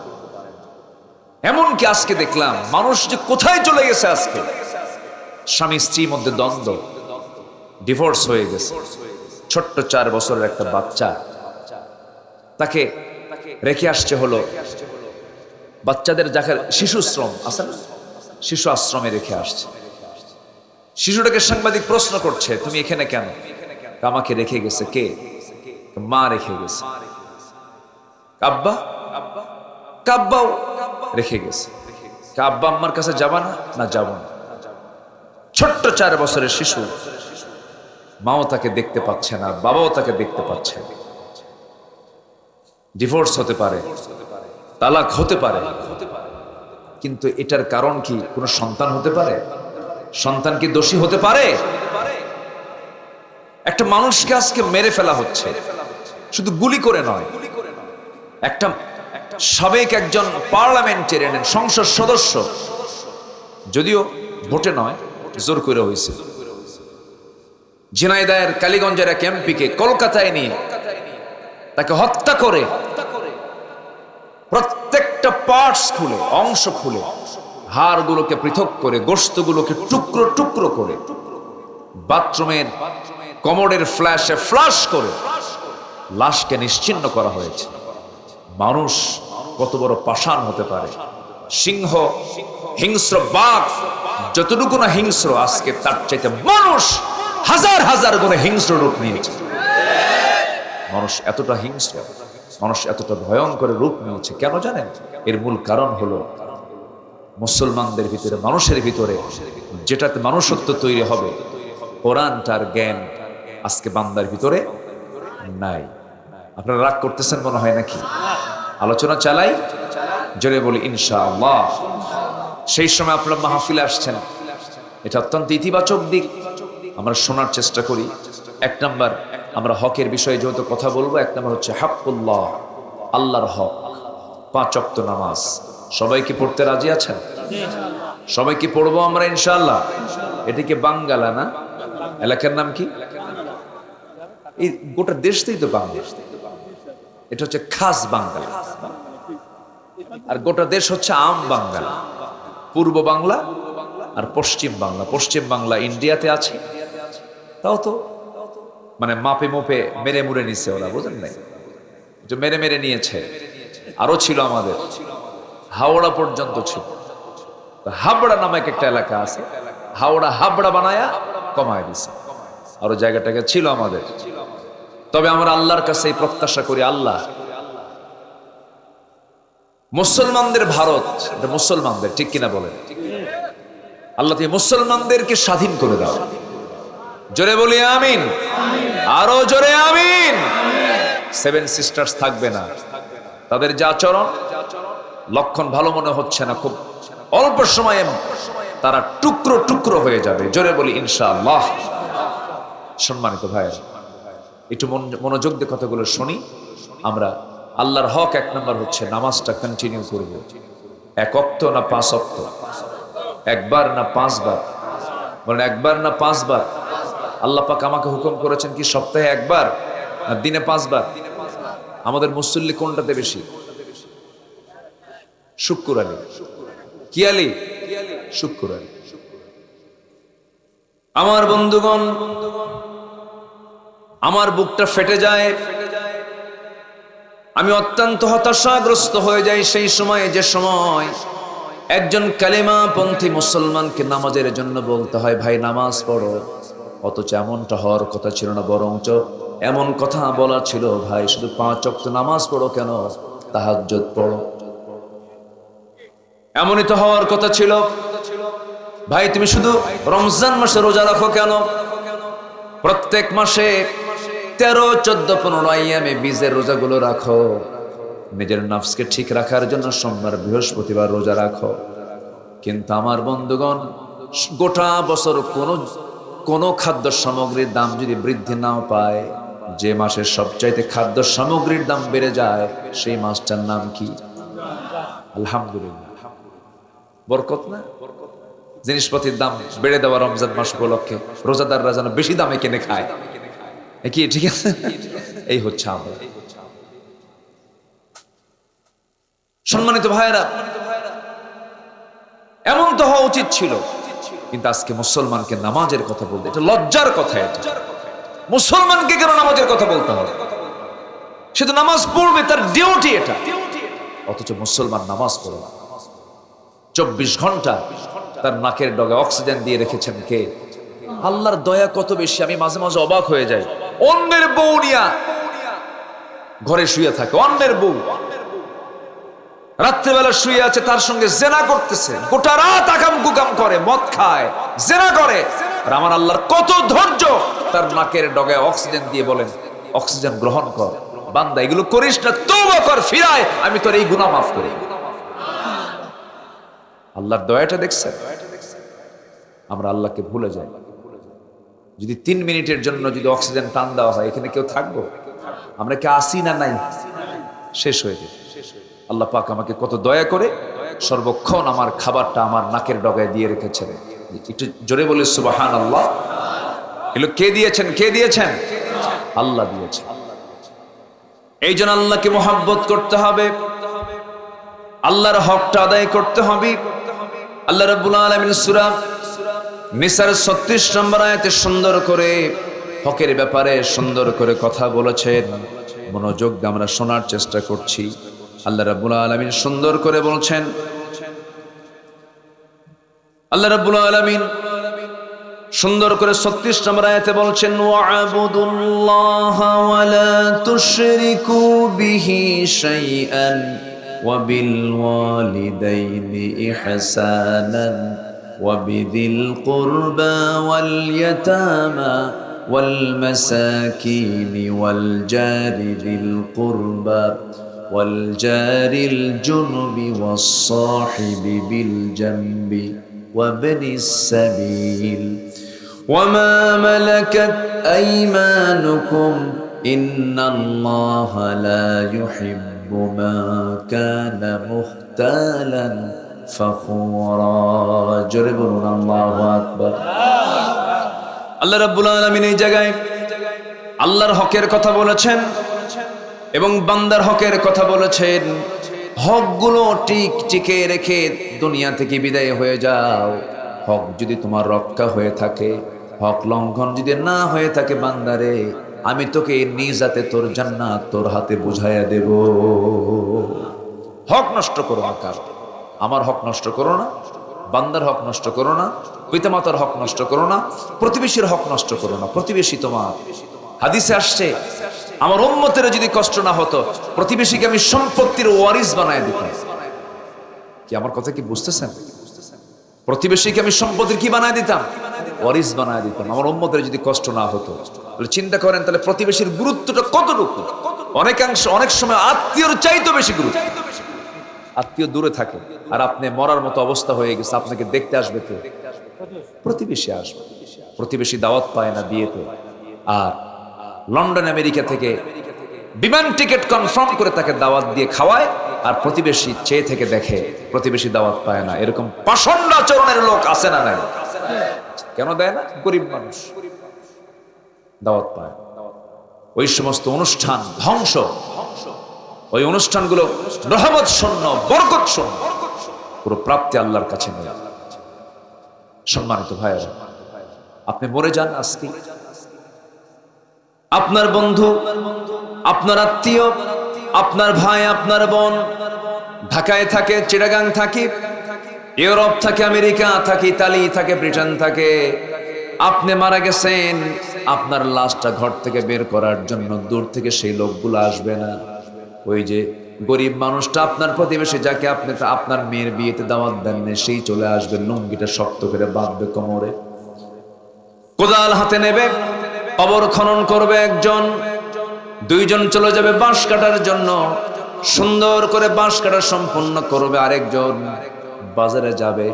এমনকি আজকে দেখলাম মানুষ যে কোথায় চলে গেছে। আজকে স্বামী স্ত্রীর মধ্যে দ্বন্দ্ব, ডিভোর্স হয়ে গেছে। ছোট্ট 4 বছরের একটা বাচ্চা, তাকে রেখে আসছে হলো বাচ্চাদের যাকে শিশু শ্রম আছে না, শিশু আশ্রমে রেখে আসছে। শিশুটাকে সাংবাদিক প্রশ্ন করছে, তুমি এখানে কেন? আমাকে রেখে গেছে কে? মা রেখে গেছে। আব্বা? আব্বাও রেখে গেছে। আব্বা আম্মার কাছে যাবা না? না, যাব না। ছোট্ট 4 বছরের শিশু, মাও তাকে দেখতে পাচ্ছে না, বাবাও তাকে দেখতে পাচ্ছে না। ডিভোর্স হতে পারে, তালাক হতে পারে, কিন্তু এটার কারণ কি কোনো সন্তান হতে পারে? সন্তান কি দোষী হতে পারে? একটা মানুষকে আজকে মেরে ফেলা হচ্ছে, শুধু গুলি করে নয়। একটা সাবেক একজন পার্লামেন্টেরিয়ান, সংসদ সদস্য, যদিও ভোটে নয়, জোর করে হয়েছে, ঝিনাইদহের কালীগঞ্জের এক এমপিকে কলকাতায় নিয়ে তাকে হত্যা করে প্রত্যেকটা পার্টস খুলে, অংশ খুলে, হাড়গুলোকে পৃথক করে, গোশতগুলোকে টুকরো টুকরো করে, বাথরুমের কমোডের ফ্ল্যাশে ফ্লাশ করে লাশকে নিশ্চিহ্ন করা হয়েছে। মানুষ কত বড় পাষাণ হতে পারে! সিংহ, হিংস্র বাঘ যতটুকু না হিংস্র, আজকে তার চাইতে মানুষ হাজার হাজার গুণে হিংস্র রূপ নিয়েছে। মানুষ এতটা হিংস্র, মানুষ এতটা ভয়ঙ্কর রূপ নিয়েছে কেন জানেন? এর মূল কারণ হলো মুসলমানদের ভিতরে, মানুষের ভিতরে যেটাতে মানুষত্ব তৈরি হবে, কোরআনটার জ্ঞান আজকে বান্দার ভিতরে নাই। আপনারা রাগ করতেছেন মনে হয় নাকি? আলোচনা চালাই, জোরে বলি ইনশাআল্লাহ। সেই সময় আপনারা মাহফিলে আসছেন, এটা অত্যন্ত ইতিবাচক দিক, আমরা শোনার চেষ্টা করি। 1 নাম্বার, আমরা হকের বিষয়ে যেহেতু কথা বলবো, 1 নাম্বার হচ্ছে হাক্কুল্লাহ, আল্লাহর হক। 5 ওয়াক্ত নামাজ সবাই কি পড়তে রাজি আছেন? সবাই কি পড়বো আমরা ইনশাআল্লাহ? এটিকে বাঙ্গালা না, এলাকার নাম কি? এই গোটা দেশটাই তো বাংলা, এটা হচ্ছে খাস বাঙ্গালা, আর গোটা দেশ হচ্ছে আম বাঙ্গালা। পূর্ব বাংলা আর পশ্চিম বাংলা। পশ্চিম বাংলা ইন্ডিয়াতে আছে, তাও তো মানে মাপে মোপে মেরে মুড়ে নিছে ওরা, বুঝেন নাই? এটা মেরে মেরে নিয়েছে। আরো ছিল আমাদের, হাওড়া পর্যন্ত ছিল। হাবড়া নামক একটা এলাকা আছে, হাওড়া হাবড়া বানায়া কমায় দিছে। আরো জায়গাটাকে ছিল আমাদের। তবে আমরা আল্লাহর কাছে এই প্রত্যাশা করি, আল্লাহ মুসলমানদের ভারত, এটা মুসলমানদের, ঠিক কিনা বলেন? আল্লাহ তুমি মুসলমানদেরকে স্বাধীন করে দাও। জোরে বলি আমিন, আরো জোরে আমিন। 7 সিস্টার্স থাকবে না, তাদের যা আচরণ, লক্ষণ ভালো মনে হচ্ছে না, খুব অল্প সময়ে তারা টুকরো টুকরো হয়ে যাবে। জোরে বলি ইনশাআল্লাহ। সম্মানিত ভাই, একটু মনোযোগ দিয়ে কথাগুলো শুনি আমরা। আল্লাহর হক 1 নাম্বার হচ্ছে নামাজটা কন্টিনিউ করব। 1 ওয়াক্ত না 5 ওয়াক্ত? 1 বার না 5 বার? বলেন 1 বার না 5 বার? আল্লাহ পাক আমাকে হুকুম করেছেন কি সপ্তাহে 1 বার না দিনে 5 বার? আমাদের মুসল্লি কোনটাতে বেশি? শুক্র আলী। কি আলী? শুক্র আলী। আমার বন্ধুগণ, আমার বুকটা ফেটে যায়, আমি অত্যন্ত হতাশাগ্রস্ত হয়ে যাই সেই সময়, যে সময় একজন কালেমাপন্থী মুসলমানকে নামাজের জন্য বলতে হয় ভাই নামাজ পড়ো, অথচ এমনটা হওয়ার কথা ছিল না, বরঞ্চ এমন কথা বলা ছিল ভাই শুধু 5 ওয়াক্ত নামাজ পড়ো কেন, তাহাজ্জুদ পড়ো। এমনই তো হওয়ার কথা ছিল ভাই, তুমি শুধু রমজান মাসে রোজা রাখো কেন, প্রত্যেক মাসে 13, 14, 15 আইয়ামে বীজের রোজাগুলো রাখো, নিজের নফসকে ঠিক রাখার জন্য সোমবার বৃহস্পতিবার রোজা রাখো। কিন্তু আমার বন্ধুগণ, গোটা বছর কোন খাদ্য সামগ্রীর দাম যদি বৃদ্ধি নাও পায়, যে মাসের সবচাইতে খাদ্য সামগ্রীর দাম বেড়ে যায় সেই মাসটার নাম কি? আলহামদুলিল্লাহ। বরকত না? জিনিসপত্রের দাম বেড়ে দেওয়া রমজান মাস উপলক্ষে রোজাদাররা যেন বেশি দামে কিনে খায়, কি ঠিক আছে? এই হচ্ছে আমরা। সম্মানিত ভাইয়েরা, এমন তো হওয়া উচিত ছিল, কিন্তু আজকে মুসলমানকে নামাজের কথা বলতে, এটা লজ্জার কথা। এটা মুসলমানকে কেন নামাজের কথা বলতে হবে? সে তো নামাজ পড়বে, তার ডিউটি এটা। অথচ মুসলমান নামাজ পড়ে না। 24 ঘন্টা তার নাকের ডগে অক্সিজেন দিয়ে রেখেছেন কে? আল্লাহর দয়া কত বেশি, আমি মাঝে মাঝে অবাক হয়ে যাই। অন্যের বউ নিয়া ঘরে শুয়ে থাকে, অন্যের বউ রাত্রেবেলা শুয়ে আছে, তার সঙ্গে জেনা করতেছে, গোটা রাত আকাম কুকাম করে, মদ খায়, জেনা করে। আর আমার আল্লাহর কত ধৈর্য, তার নাকের ডগে অক্সিজেন দিয়ে বলেন অক্সিজেন গ্রহণ কর, বান্দা এগুলো করিস না, তওবা কর, ফিরায়, আমি তোর এই গুনাহ মাফ করি। আল্লাহর দয়াটা দেখছেন? আমরা আল্লাহকে ভুলে যাই। যদি 3 মিনিটের জন্য যদি অক্সিজেন টান দেওয়া হয়, এখানে কেউ থাকবো? আমরা কি আসি না নাই? শেষ হয়ে যাবে। আল্লাহ পাক আমাকে কত দয়া করে সর্বক্ষণ আমার খাবারটা আমার নাকের ডগায় দিয়ে রেখেছেন। একটু জোরে বলে সুবহানাল্লাহ। এগুলো কে দিয়েছেন? কে দিয়েছেন? আল্লাহ দিয়েছেন। এই জন্য আল্লাহকে মুহাব্বত করতে হবে, আল্লাহর হকটা আদায় করতে হবে। আল্লাহ রাব্বুল আলামিন সূরা নিসার 36 নম্বর আয়াতে সুন্দর করে হকের ব্যাপারে সুন্দর করে কথা বলেছেন। মনোযোগ দিয়ে আমরা শোনার চেষ্টা করছি। আল্লাহ রাব্বুল আলামিন সুন্দর করে বলছেন, আল্লাহ রাব্বুল আলামিন সুন্দর করে 36 নম্বর আয়াতে বলছেন, ওয়া'বুদুল্লাহা ওয়া লা তুশরিকু বিহি শাইআন ওয়া বিল ওয়ালিদাইনি ইহসানান ওয়া বিযিল কুরবা ওয়াল ইয়াতামা ওয়াল মাসাকিনি ওয়াল জারি যিল কুরবা ওয়াল জারিল জুনুবি ওয়াস সাহিবি বিল জানবি ওয়া ইবনিস সাবিল وما ملكت أيمانكم إن الله لا يحب ما كان مختالا فخورا جربنا الله أكبر আল্লাহ রাব্বুল আলামিন এই জায়গায় আল্লাহর হকের কথা বলেছেন এবং বান্দার হকের কথা বলেছেন। হকগুলো টিকে রেখে দুনিয়া থেকে বিদায় হয়ে যাও। হক যদি তোমার রক্ষা হয়ে থাকে, হক লঙ্ঘন যদি না হয়ে থাকে, বান্দারে আমি তোকে নিজ হাতে তোর জান্নাত তোর হাতে বুঝাইয়া দেব। হক নষ্ট করো না, কার আমার হক নষ্ট করো না, বান্দার হক নষ্ট করো না, পিতামাতার হক নষ্ট করো না, প্রতিবেশীর হক নষ্ট করো না। প্রতিবেশী তোমার, হাদিসে আসছে আমার উম্মতের যদি কষ্ট না হতো প্রতিবেশীকে আমি সম্পত্তির ওয়ারিস বানায় দিতাম। কি আমার কথা কি বুঝতেছেন? প্রতিবেশীকে আমি সম্পত্তির কি বানায় দিতাম? ওয়ারিস বানায় দিতাম। আমার উম্মতের যদি কষ্ট না হতো, তাহলে চিন্তা করেন তাহলে প্রতিবেশীর গুরুত্বটা কতটুকু। অনেক সময় আত্মীয়র চাইতে বেশি গুরুত্ব। আত্মীয় দূরে থাকে আর আপনি মরার মতো অবস্থা হয়ে গেছে, আপনাকে দেখতে আসবে কে? প্রতিবেশী আসবে। প্রতিবেশী দাওয়াত পায় না বিয়েতে, আর লন্ডন আমেরিকা থেকে বিমান টিকিট কনফার্ম করে তাকে দাওয়াত দিয়ে খাওয়ায়, আর প্রতিবেশী চেয়ে থেকে দেখে, প্রতিবেশী দাওয়াত পায় না। এরকম পাষণ্ড আচরণের লোক আছে না নাই? কেন দেয় না? গরিব মানুষ, দাওয়াত পায়। ওই সমস্ত অনুষ্ঠান ধ্বংস, ওই অনুষ্ঠানগুলো রহমত শূন্য, বরকত শূন্য, পুরো প্রাপ্তি আল্লাহর কাছে নেই। সম্মানিত ভাইয়েরা, আপনি মরে যান আজকে, আপনার বন্ধু, আপনার আত্মীয়, আপনার ভাই, আপনার বোন ঢাকায় থাকে, চিটাগাং থাকে, ইউরোপ থাকে, আমেরিকা থাকে, ইতালি থাকে, ব্রিটেন থাকে, আপনি মারা গেছেন, আপনার লাশটা ঘর থেকে বের করার জন্য দূর থেকে সেই লোকগুলো আসবে না। ওই যে গরিব মানুষটা, আপনার প্রতিবেশী, যাকে আপনি আপনার মেয়ের বিয়েতে দাওয়াত দেননি, সেই চলে আসবে, লুঙ্গিটা শক্ত করে বাঁধবে কোমরে, কোদাল হাতে নেবে, কবর খনন করবে একজন, দুইজন চলে যাবে বাঁশ কাটার জন্য, সুন্দর করে বাঁশ কাটা সম্পন্ন করবে, আরেকজন বাজারে যাবে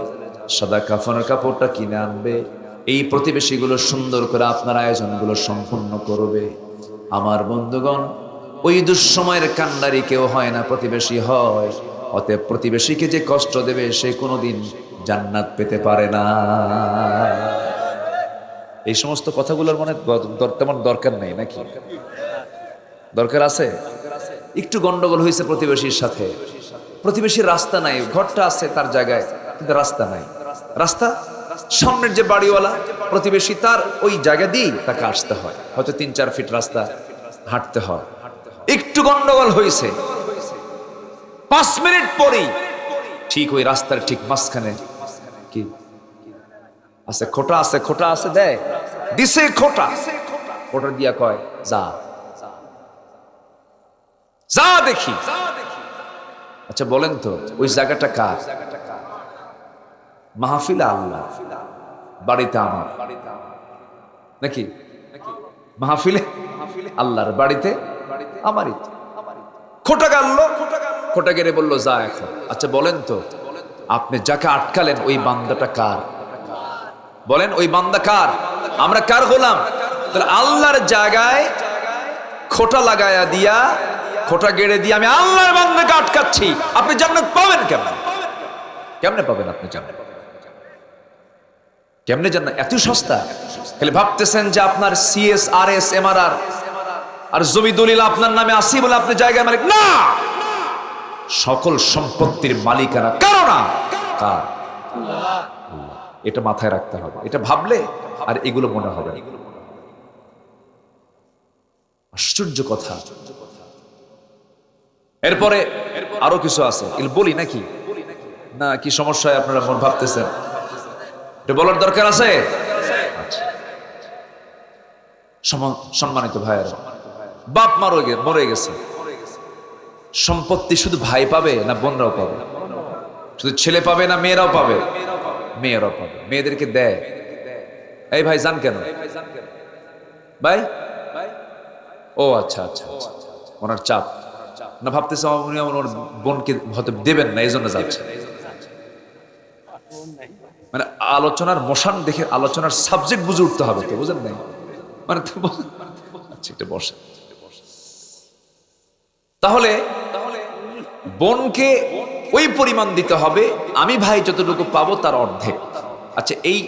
সাদা কাফনের কাপড়টা কিনে আনবে। এই প্রতিবেশীগুলো সুন্দর করে আপনার আয়োজনগুলো সম্পূর্ণ করবে। আমার বন্ধুগণ, ওই দুঃসময়ের কান্ডারি কেউ হয় না, প্রতিবেশী হয়। অতএব প্রতিবেশীকে যে কষ্ট দেবে সে কোনোদিন জান্নাত পেতে পারে না। এই সমস্ত কথাগুলোর মানে তেমন দরকার নেই নাকি? দরকার আছে? একটু গন্ডগোল হয়েছে প্রতিবেশীর সাথে, প্রতিবেশীর রাস্তা নাই, ঘরটা আছে তার জায়গায় কিন্তু রাস্তা নাই। রাস্তা সামনের যে বাড়িওয়ালা প্রতিবেশী, তার ওই জায়গা দিয়েই তাকে আসতে হয়, হয়তো 3-4 ফিট রাস্তা হাঁটতে হয়। একটু গন্ডগোল হয়েছে, 5 মিনিট পরেই ঠিক ওই রাস্তার ঠিক মাঝখানে কি আছে, খোটা আছে দেয় দিছে, খোটা দিয়া কয় যা যা দেখি। আচ্ছা বলেন তো ওই জায়গাটা কার? মাহফিলে আল্লাহ, বাড়িতে আমার নাকি? মাহফিলে আল্লাহর, বাড়িতে আমারই। খোটা গাললো, খোটা গেড়ে বললো যা এখন। আচ্ছা বলেন তো আপনি যাকে আটকালেন ওই বান্দাটা কার? বলেন ওই বান্দা কার? আমরা কার গোলাম? তাহলে আল্লাহর জায়গায় খোটা লাগায়া দিয়া, খোটা গেড়ে দিয়ে আমি আল্লাহর বান্দাকে আটকাচ্ছি, আপনি জান্নাত পাবেন কেমনে? কেমনে পাবেন আপনি জান্নাত? কেমনে জান্নাত? এত সস্তা? খালি ভাবতেছেন যে আপনার CSRS MRR আর জমি দলিল আপনার নামে আসি বলে আপনি জায়গায় মালিক না। সকল সম্পত্তির মালিকানা কারো না, কার? আল্লাহ। এটা মাথায় রাখতে হবে, এটা ভাবলে আর এগুলো মনে হবে। আশ্চর্য কথা। এরপরে আরো কিছু আছে, এগুলো বলি নাকি? না কি সমস্যা আপনারা মন ভাবতেছেন? এটা বলার দরকার আছে? সম্মানিত ভাইয়েরা, বাপ মরে গেছে, সম্পত্তি শুধু ভাই পাবে না বোনরাও পাবে? শুধু ছেলে পাবে না মেয়েরাও পাবে? মেয়েরাও পাবে। মেয়েদেরকে দেয়, এই ভাই যান কেন ভাই? ও আচ্ছা আচ্ছা, ওনার চাপ না, ভাবতেছে উনি ওনার বোনকে হয়তো দেবেন না, এই জন্য যাচ্ছে। মানে আলোচনার মোশন দেখে আলোচনার সাবজেক্ট বুঝে উঠতে হবে তো, বুঝেন নাই? মানে আচ্ছা এটা বসে। তাহলে বোনকে ওই পরিমাণ দিতে হবে, আমি ভাই যতটুকু পাবো তার অর্ধেক। আচ্ছা এই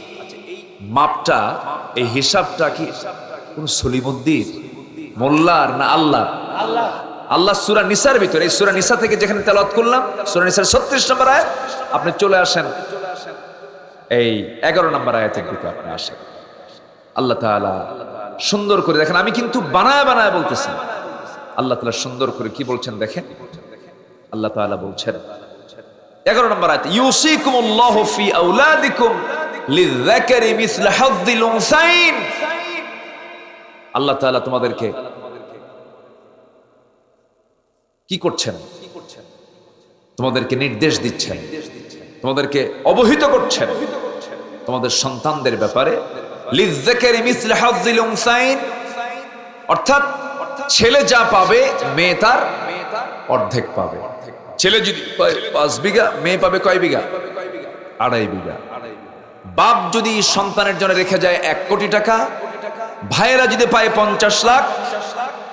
মাপটা, এই হিসাবটা কি কোন সলিমুদ্দিন মোল্লার না আল্লাহ? আল্লাহ সূরা নিসার ভিতরে, এই সূরা নিসা থেকে যেখানে তেলাওয়াত করলাম, সূরা নিসার 36 নম্বর আয়াত, আপনি চলে আসেন এই 11 নম্বর আয়াতের দিকে আপনি আসেন। আল্লাহ তাআলা সুন্দর করে দেখেন, আমি কিন্তু বানায় বানায় বলতেছি। আল্লাহ তাআলা সুন্দর করে কি বলছেন দেখেন। আল্লাহ তাআলা বলছেন 11 নম্বর আয়াত, ইউসিকুমুল্লাহু ফি আওলাদিকুম লিযযাকারি মিসলু হাযযিল উনসাইন। আল্লাহ তাআলা তোমাদেরকে কি করছেন? তোমাদেরকে নির্দেশ দিচ্ছেন, তোমাদেরকে অবহিত করছেন তোমাদের সন্তানদের ব্যাপারে। লিযযাকারি মিসলু হাযযিল উনসাইন, অর্থাৎ ছেলে যা পাবে মেয়ে তার অর্ধেক পাবে। ছেলে যদি পায় 5 বিঘা, মেয়ে পাবে কয় বিঘা? 2.5 বিঘা। বাপ যদি সন্তানের জন্য রেখে যায় 1 কোটি টাকা, ভাইয়েরা যদি পায় 50 লাখ,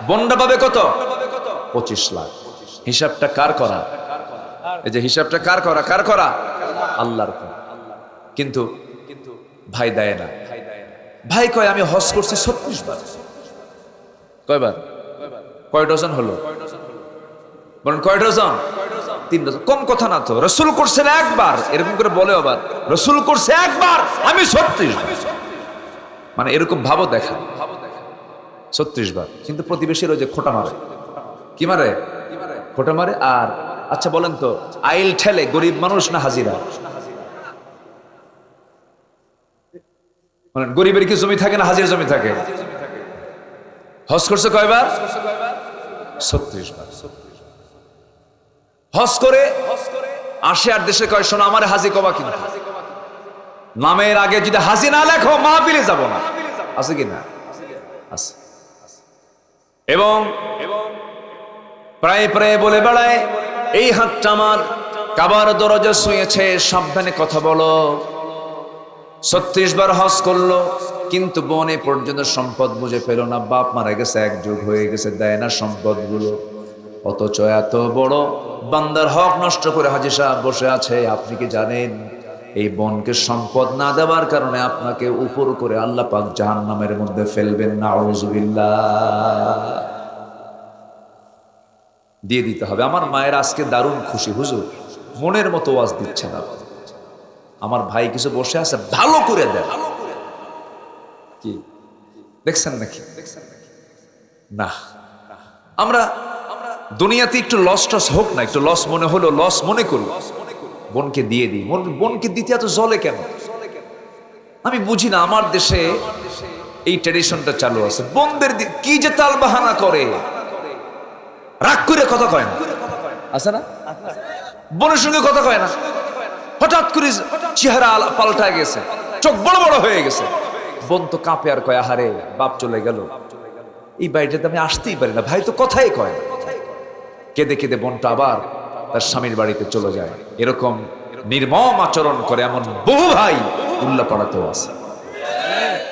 বোনরা পাবে কত? 25 লাখ। হিসাবটা কার করা? এই যে হিসাবটা কার করা? কার করা? আল্লাহর করা। কিন্তু ভাই দেয় না। ভাই কয় আমি হজ করছি 36 বার। কয়বার? কয় ডজন হলো? বলেন কয় ডজন? 3 ডজন। কম কথা না তো। রাসূল করছেন একবার, এরকম করে বলে আবার রাসূল করছে একবার, আমি 36 বার। মানে এরকম ভাবো দেখা 36 বার। কিন্তু প্রতিবেশীর ওই যে খোটা মারে, কি মারে? খোটা মারে। আর আচ্ছা বলেন তো আইল ঠেলে গরিব মানুষ না হাজিরা? বলেন গরিবের কি জমি থাকে না হাজির জমি থাকে? হজ করছে কয়বার? 36 বার। হজ করে আসে আর দেশে কয় শোনো আমার হাজি কবা, কিন্তু নামের আগে যদি হাজি না লেখো মাহফিলে যাব না। আছে কি না? আছে। এবং প্রায় প্রায় বলে বেড়ায় এই হাতটা আমার কাবার দরজা ছুঁয়েছে, সাবধানে কথা বলো। 36 বার হজ করলো, কিন্তু বোন এ পর্যন্ত সম্পদ বুঝে পেল না। বাপ মারা গেছে, 1 যুগ হয়ে গেছে, দেয় না সম্পদ গুলো। অথচ এত বড় বান্দার হক নষ্ট করে হাজী সাহেব বসে আছে। আপনি কি জানেন এই বোনকে সম্পদ না দেওয়ার কারণে আপনাকে উপর করে আল্লাহ পাক জাহান্নামের মধ্যে ফেলবেন? নাউযুবিল্লাহ। দিয়ে দিতে হবে। আমার মায়ের আজকে দারুণ খুশি, হুজুর মনের মতো ওয়াজ দিচ্ছেন আপনি। আমার ভাই কিছু বসে আছে, ভালো করে দেন। কি দেখছেন নাকি? না, আমরা দুনিয়াতে একটু লস টস হোক না, একটু লস মনে হলো, লস মনে করি, বোনকে দিয়ে দিই। বোনকে দিতে এত জলে কেন? আমি বুঝি না, আমার দেশে এই ট্র্যাডিশনটা চালু আছে। বোনদের কি যে তাল বাহানা করে, রাগ করে কথা কয় না, আছে না? বোনের সঙ্গে কথা কয় না, হঠাৎ করে চেহারা পাল্টা গেছে, চোখ বড় বড় হয়ে গেছে। বোন তো কাঁপে আর কয়, আহারে বাপ চলে গেল, এই বাড়িটাতে আমি আসতেই পারি না। ভাই তো কথাই কয় না। কেঁদে কেঁদে বোনটা আবার তার স্বামীর বাড়িতে চলে যায়। এরকম নির্মম আচরণ করে এমন বহু ভাই উল্লাপাড়াতেও আছে।